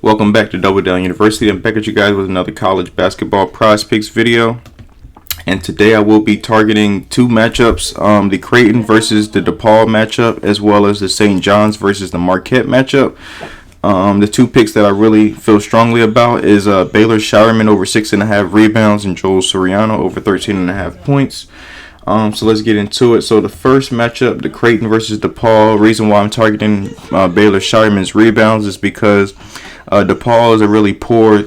Welcome back to Double Down University. I'm back at you guys with another college basketball prize picks video. And today I will be targeting two matchups, the Creighton versus the DePaul matchup, as well as the St. John's versus the Marquette matchup. The two picks that I really feel strongly about is Baylor Stats over 6.5 rebounds and Joel Soriano over 13.5 points. So let's get into it. So the first matchup, the Creighton versus DePaul. Reason why I'm targeting Baylor Stats rebounds is because DePaul is a really poor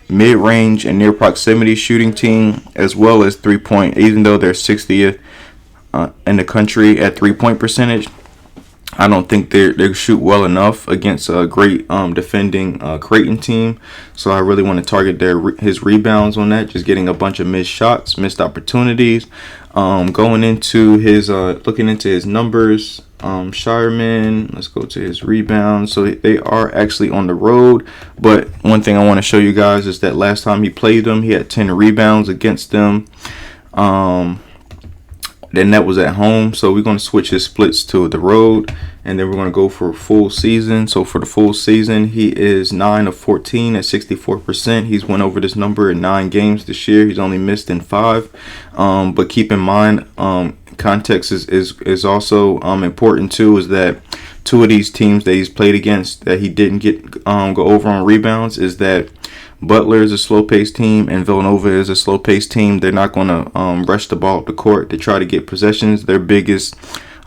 mid-range and near proximity shooting team, as well as three-point. Even though they're 60th in the country at three-point percentage, I don't think they shoot well enough against a great defending Creighton team. So I really want to target his rebounds on that, just getting a bunch of missed shots, missed opportunities. Going into his looking into his numbers, Shireman, let's go to his rebounds. So they are actually on the road, but one thing I want to show you guys is that last time he played them, he had 10 rebounds against them. Then that was at home, so we're going to switch his splits to the road, and then we're going to go for a full season. So for the full season, he is 9 of 14 at 64%. He's went over this number in 9 games this year. He's only missed in 5. But keep in mind, context is also important too, is that two of these teams that he's played against that he didn't get go over on rebounds is that Butler is a slow-paced team and Villanova is a slow-paced team. They're not going to rush the ball up the court. They try to get possessions. Their biggest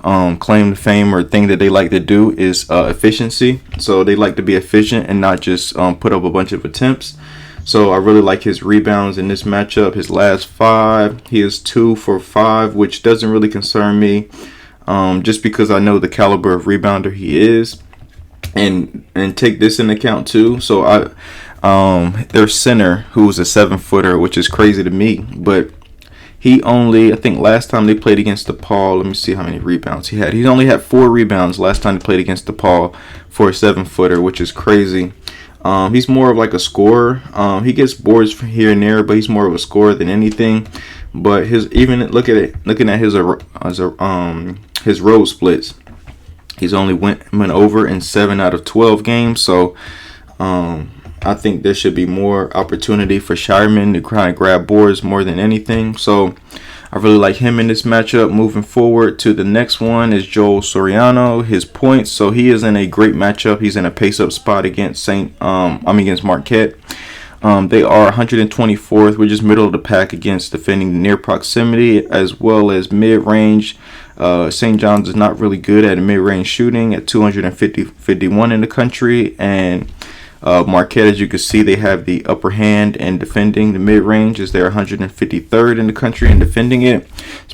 claim to fame or thing that they like to do is efficiency. So they like to be efficient and not just put up a bunch of attempts. So I really like his rebounds in this matchup. His last 5, he is 2 for 5, which doesn't really concern me, just because I know the caliber of rebounder he is. And take this into account too. So their center, who's a 7-footer, which is crazy to me, but he only, I think last time they played against DePaul, let me see how many rebounds he had. He only had 4 rebounds last time they played against DePaul for a 7-footer, which is crazy. He's more of like a scorer. He gets boards from here and there, but he's more of a scorer than anything. But looking at his road splits, he's only went over in 7 out of 12 games. So I think there should be more opportunity for Shireman to kind of grab boards more than anything. So I really like him in this matchup. Moving forward to the next one is Joel Soriano. His points. So he is in a great matchup. He's in a pace-up spot against against Marquette. They are 124th, which is middle of the pack against defending the near proximity as well as mid-range. St. John's is not really good at mid-range shooting at 251 in the country, and Marquette, as you can see, they have the upper hand in defending the mid-range, as they're 153rd in the country in defending it.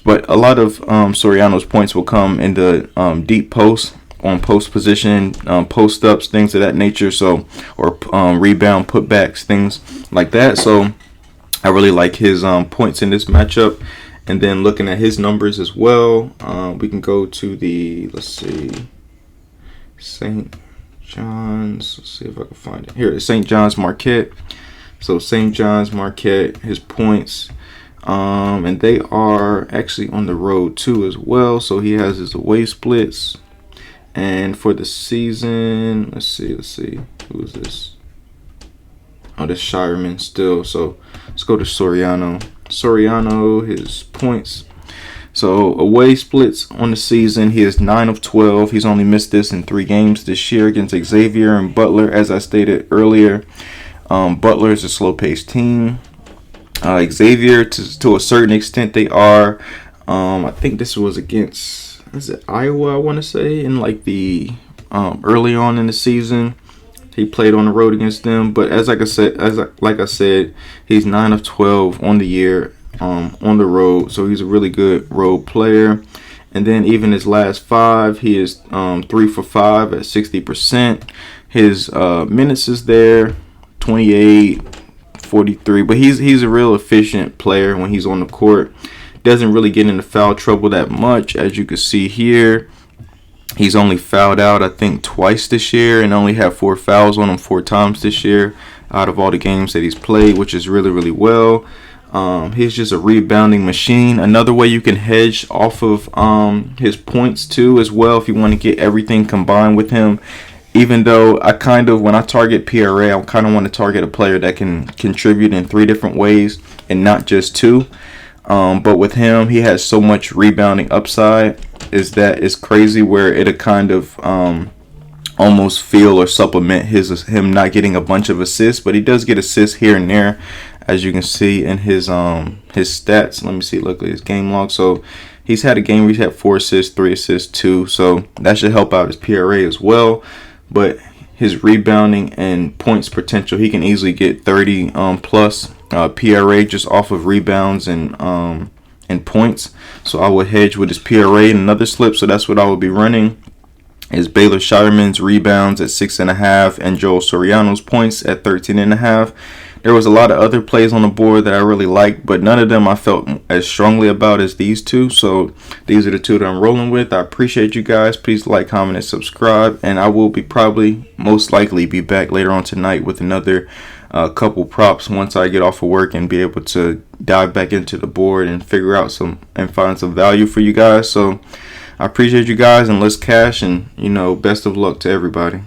But a lot of Soriano's points will come in the deep post, on post position, post ups, things of that nature. So, or rebound putbacks, things like that. So I really like his points in this matchup. And then looking at his numbers as well, we can go to the, let's see, St. John's. Let's see if I can find it. Here, St. John's Marquette. So St. John's Marquette, his points. And they are actually on the road too as well. So he has his away splits. And for the season, let's see. Who is this? Oh, this Shireman still. So let's go to Soriano. His points. So away splits on the season, he is 9 of 12. He's only missed this in 3 games this year against Xavier and Butler. As I stated earlier, Butler is a slow-paced team. Xavier, to a certain extent, they are. I think this was against, is it Iowa, I want to say, in like the early on in the season. He played on the road against them, but like I said, he's 9 of 12 on the year. On the road, so he's a really good road player. And then even his last 5, he is 3 for 5 at 60%. His minutes is there, 28, 43, but he's a real efficient player when he's on the court. Doesn't really get into foul trouble that much, as you can see here. He's only fouled out, I think, twice this year, and only had 4 fouls on him 4 times this year out of all the games that he's played, which is really, really well. He's just a rebounding machine. Another way you can hedge off of his points too as well, if you want to get everything combined with him, even though I kind of, when I target PRA, I kind of want to target a player that can contribute in 3 different ways and not just 2. But with him, he has so much rebounding upside is that it's crazy, where it'll kind of almost feel or supplement him not getting a bunch of assists, but he does get assists here and there, as you can see in his stats. Let me see, look at his game log. So he's had a game where he's had 4 assists, 3 assists, 2. So that should help out his PRA as well. But his rebounding and points potential, he can easily get 30 plus PRA just off of rebounds and points. So I would hedge with his PRA and another slip. So that's what I would be running, is Baylor Shireman's rebounds at 6.5 and Joel Soriano's points at 13.5. There was a lot of other plays on the board that I really liked, but none of them I felt as strongly about as these 2. So these are the 2 that I'm rolling with. I appreciate you guys. Please like, comment, and subscribe. And I will be most likely be back later on tonight with another couple props once I get off of work and be able to dive back into the board and figure out and find some value for you guys. So I appreciate you guys, and let's cash, and best of luck to everybody.